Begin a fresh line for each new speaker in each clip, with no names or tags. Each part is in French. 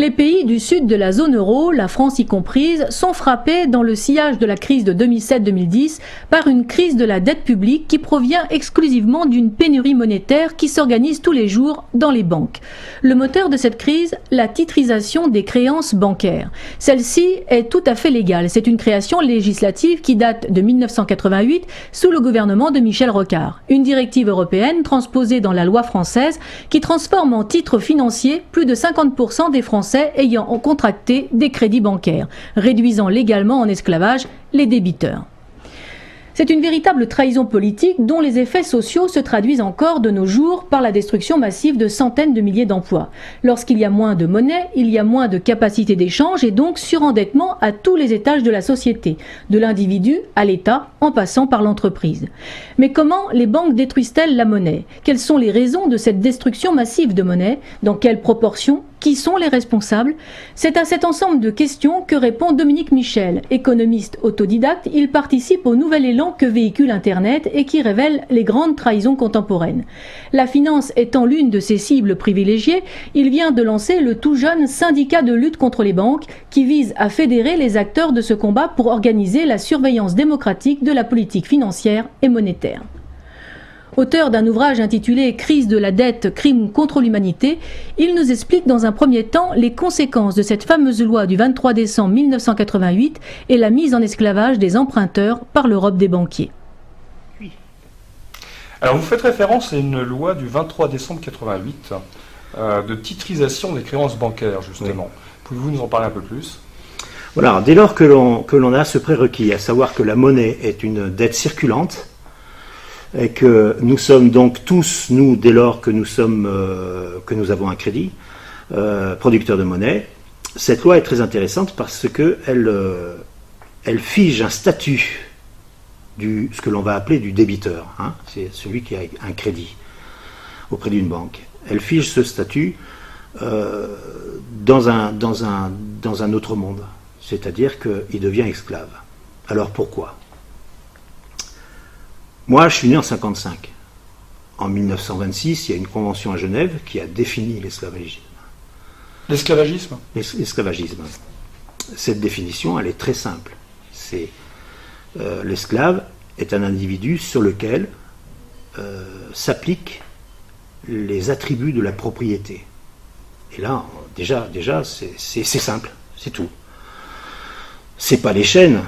Les pays du sud de la zone euro, la France y comprise, sont frappés dans le sillage de la crise de 2007-2010 par une crise de la dette publique qui provient exclusivement d'une pénurie monétaire qui s'organise tous les jours dans les banques. Le moteur de cette crise, la titrisation des créances bancaires. Celle-ci est tout à fait légale. C'est une création législative qui date de 1988 sous le gouvernement de Michel Rocard. Une directive européenne transposée dans la loi française qui transforme en titres financiers plus de 50% des Français ayant contracté des crédits bancaires, réduisant légalement en esclavage les débiteurs. C'est une véritable trahison politique dont les effets sociaux se traduisent encore de nos jours par la destruction massive de centaines de milliers d'emplois. Lorsqu'il y a moins de monnaie, il y a moins de capacité d'échange et donc surendettement à tous les étages de la société, de l'individu à l'État en passant par l'entreprise. Mais comment les banques détruisent-elles la monnaie? Quelles sont les raisons de cette destruction massive de monnaie? Dans quelles proportions? Qui sont les responsables? C'est à cet ensemble de questions que répond Dominique Michel. Économiste autodidacte, il participe au nouvel élan que véhicule Internet et qui révèle les grandes trahisons contemporaines. La finance étant l'une de ses cibles privilégiées, il vient de lancer le tout jeune syndicat de lutte contre les banques qui vise à fédérer les acteurs de ce combat pour organiser la surveillance démocratique de la politique financière et monétaire. Auteur d'un ouvrage intitulé « Crise de la dette, crime contre l'humanité », il nous explique dans un premier temps les conséquences de cette fameuse loi du 23 décembre 1988 et la mise en esclavage des emprunteurs par l'Europe des banquiers.
Alors vous faites référence à une loi du 23 décembre 1988 de titrisation des créances bancaires, justement. Oui. Pouvez-vous nous en parler un peu plus ?
Voilà, dès lors que l'on a ce prérequis, à savoir que la monnaie est une dette circulante, et que nous sommes donc tous, nous, dès lors que nous avons un crédit, producteurs de monnaie, cette loi est très intéressante parce qu'elle fige un statut ce que l'on va appeler du débiteur, hein, c'est celui qui a un crédit auprès d'une banque. Elle fige ce statut dans un autre monde, c'est-à-dire qu'il devient esclave. Alors pourquoi ? Moi, je suis né en 1955. En 1926, il y a une convention à Genève qui a défini l'esclavagisme.
L'esclavagisme ?
L'esclavagisme. Cette définition, elle est très simple. L'esclave est un individu sur lequel s'appliquent les attributs de la propriété. Et là, déjà, c'est simple, c'est tout. C'est pas les chaînes,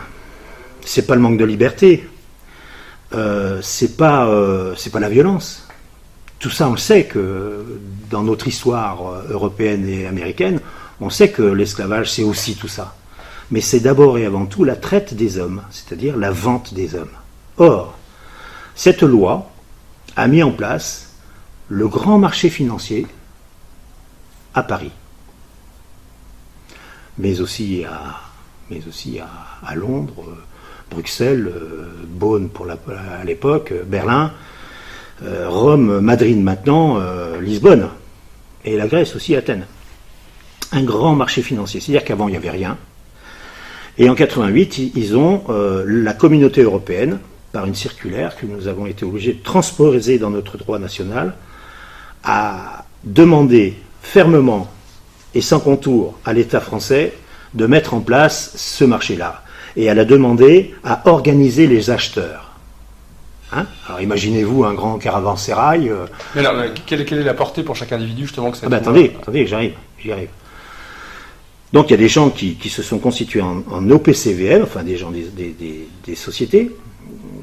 c'est pas le manque de liberté. C'est pas la violence. Tout ça, on le sait que dans notre histoire européenne et américaine, on sait que l'esclavage, c'est aussi tout ça. Mais c'est d'abord et avant tout la traite des hommes, c'est-à-dire la vente des hommes. Or, cette loi a mis en place le grand marché financier à Paris, mais aussi à Londres, Bruxelles, Bonn à l'époque, Berlin, Rome, Madrid maintenant, Lisbonne, et la Grèce aussi, Athènes. Un grand marché financier, c'est-à-dire qu'avant il n'y avait rien. Et en 88, ils ont la communauté européenne, par une circulaire que nous avons été obligés de transposer dans notre droit national, a demandé fermement et sans contour à l'État français de mettre en place ce marché-là. Et elle a demandé à organiser les acheteurs. Hein? Alors imaginez-vous un grand caravansérail.
Mais alors, quelle est la portée pour chaque individu justement que ça
attendez, j'y arrive. Donc il y a des gens qui se sont constitués en OPCVM, enfin des gens des sociétés,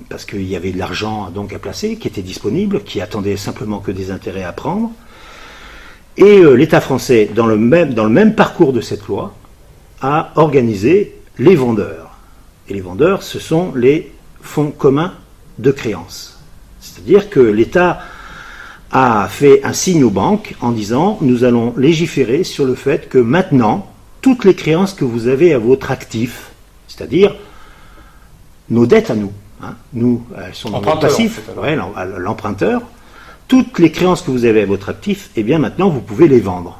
parce qu'il y avait de l'argent donc à placer, qui était disponible, qui attendait simplement que des intérêts à prendre. Et l'État français, dans le même parcours de cette loi, a organisé les vendeurs. Et les vendeurs, ce sont les fonds communs de créances. C'est-à-dire que l'État a fait un signe aux banques en disant « Nous allons légiférer sur le fait que maintenant, toutes les créances que vous avez à votre actif, c'est-à-dire nos dettes à nous, hein, nous, elles sont dans notre passif, en fait, l'emprunteur, toutes les créances que vous avez à votre actif, eh bien maintenant, vous pouvez les vendre. »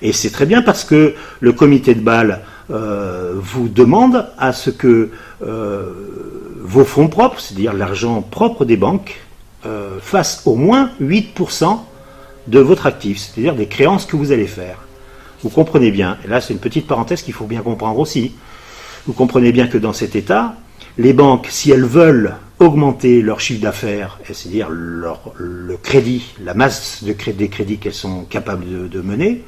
Et c'est très bien parce que le comité de Bâle vous demande à ce que vos fonds propres, c'est-à-dire l'argent propre des banques, fassent au moins 8% de votre actif, c'est-à-dire des créances que vous allez faire. vous comprenez bien, et là c'est une petite parenthèse qu'il faut bien comprendre aussi, vous comprenez bien que dans cet état, les banques, si elles veulent augmenter leur chiffre d'affaires, c'est-à-dire le crédit, la masse des crédits qu'elles sont capables de mener,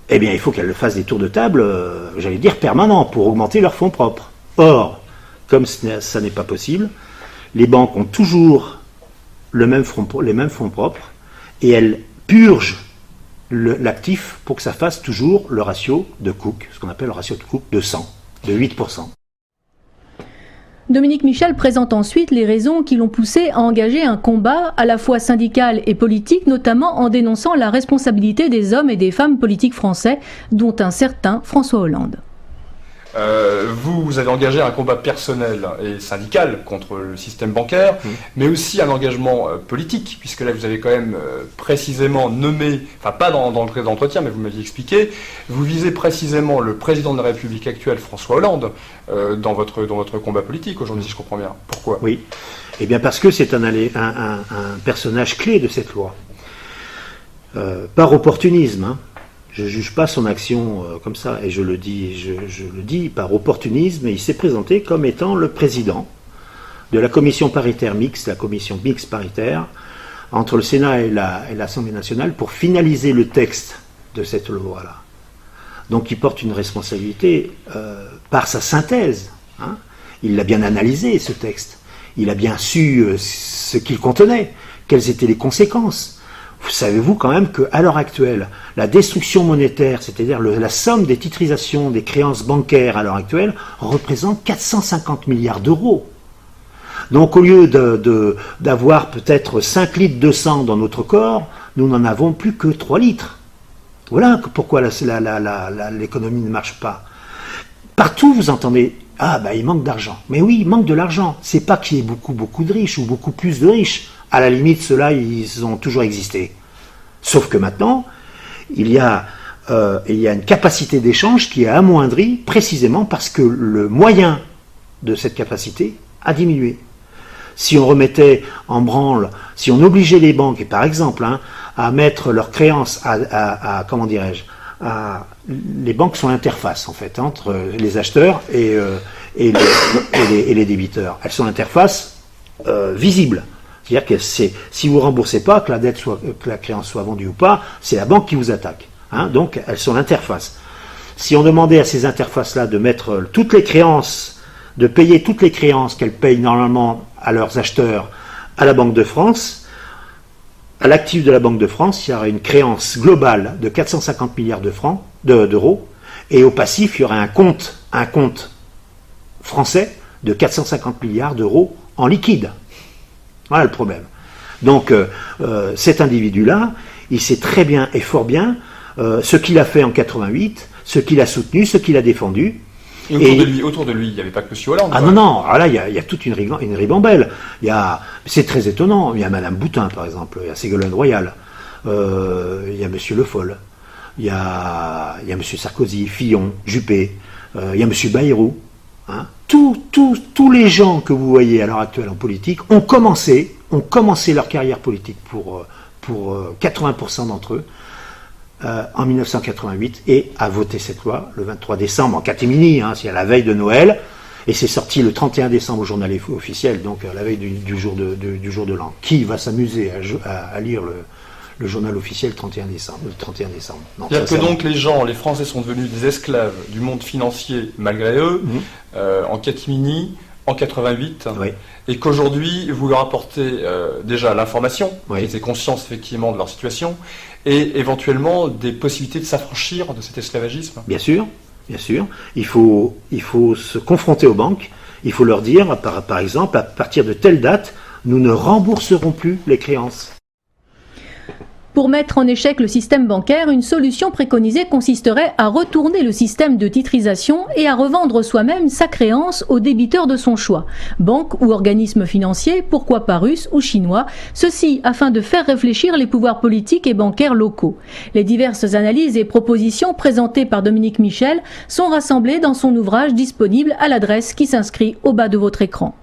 eh bien il faut qu'elles fassent des tours de table, j'allais dire permanents, pour augmenter leurs fonds propres. Or, comme ça n'est pas possible, les banques ont toujours les mêmes fonds propres, et elles purgent l'actif pour que ça fasse toujours le ratio de Cook, ce qu'on appelle le ratio de Cook de 100, de 8%.
Dominique Michel présente ensuite les raisons qui l'ont poussé à engager un combat à la fois syndical et politique, notamment en dénonçant la responsabilité des hommes et des femmes politiques français, dont un certain François Hollande.
Vous avez engagé un combat personnel et syndical contre le système bancaire, mais aussi un engagement politique, puisque là vous avez quand même précisément nommé, enfin pas dans le d'entretien, mais vous m'aviez expliqué, vous visez précisément le président de la République actuelle, François Hollande, dans votre combat politique aujourd'hui, si je comprends bien. Pourquoi?
Oui, eh bien parce que c'est un personnage clé de cette loi. Par opportunisme, hein. Je ne juge pas son action comme ça, et je le dis par opportunisme, et il s'est présenté comme étant le président de la commission paritaire mixte, la commission mixte paritaire, entre le Sénat et l'Assemblée nationale, pour finaliser le texte de cette loi-là. Donc il porte une responsabilité par sa synthèse. Hein. Il l'a bien analysé, ce texte. Il a bien su ce qu'il contenait, quelles étaient les conséquences. Savez-vous quand même qu'à l'heure actuelle, la destruction monétaire, c'est-à-dire la somme des titrisations des créances bancaires à l'heure actuelle, représente 450 milliards d'euros. Donc au lieu d'avoir peut-être 5 litres de sang dans notre corps, nous n'en avons plus que 3 litres. Voilà pourquoi l'économie ne marche pas. Partout vous entendez « Ah, bah il manque d'argent ». Mais oui, il manque de l'argent. C'est pas qu'il y ait beaucoup de riches ou beaucoup plus de riches. À la limite, ceux-là, ils ont toujours existé. Sauf que maintenant, il y a une capacité d'échange qui est amoindrie précisément parce que le moyen de cette capacité a diminué. Si on remettait en branle, si on obligeait les banques, et par exemple, hein, à mettre leurs créances comment dirais-je, les banques sont l'interface en fait entre les acheteurs et les débiteurs. Elles sont l'interface visible. C'est-à-dire que si vous ne remboursez pas, que la créance soit vendue ou pas, c'est la banque qui vous attaque. Hein, donc elles sont l'interface. Si on demandait à ces interfaces-là de mettre toutes les créances, de payer toutes les créances qu'elles payent normalement à leurs acheteurs à la Banque de France, à l'actif de la Banque de France, il y aurait une créance globale de 450 milliards d'euros, et au passif, il y aurait un compte français de 450 milliards d'euros en liquide. Voilà le problème. Donc cet individu-là, il sait très bien et fort bien ce qu'il a fait en 88, ce qu'il a soutenu, ce qu'il a défendu.
Et autour de lui, il n'y avait pas que M. Hollande.
Ah non, alors là, il y a toute une ribambelle. C'est très étonnant. Il y a Mme Boutin, par exemple, il y a Ségolène Royal, il y a M. Le Foll, il y a M. Sarkozy, Fillon, Juppé, il y a M. Bayrou. Hein. Tous les gens que vous voyez à l'heure actuelle en politique ont commencé leur carrière politique pour 80% d'entre eux en 1988 et a voté cette loi le 23 décembre en catémini, hein, c'est à la veille de Noël, et c'est sorti le 31 décembre au journal officiel, donc à la veille du jour de l'an. Qui va s'amuser à lire le journal officiel le 31 décembre.
C'est-à-dire que donc les Français sont devenus des esclaves du monde financier malgré eux, en catimini, en 88,
oui.
Et qu'aujourd'hui vous leur apportez déjà l'information,
oui.
Qu'ils aient conscience effectivement de leur situation, et éventuellement des possibilités de s'affranchir de cet esclavagisme.
Bien sûr. Il faut se confronter aux banques, il faut leur dire, par exemple, à partir de telle date, nous ne rembourserons plus les créances.
Pour mettre en échec le système bancaire, une solution préconisée consisterait à retourner le système de titrisation et à revendre soi-même sa créance aux débiteurs de son choix, banque ou organisme financier, pourquoi pas russe ou chinois, ceci afin de faire réfléchir les pouvoirs politiques et bancaires locaux. Les diverses analyses et propositions présentées par Dominique Michel sont rassemblées dans son ouvrage disponible à l'adresse qui s'inscrit au bas de votre écran.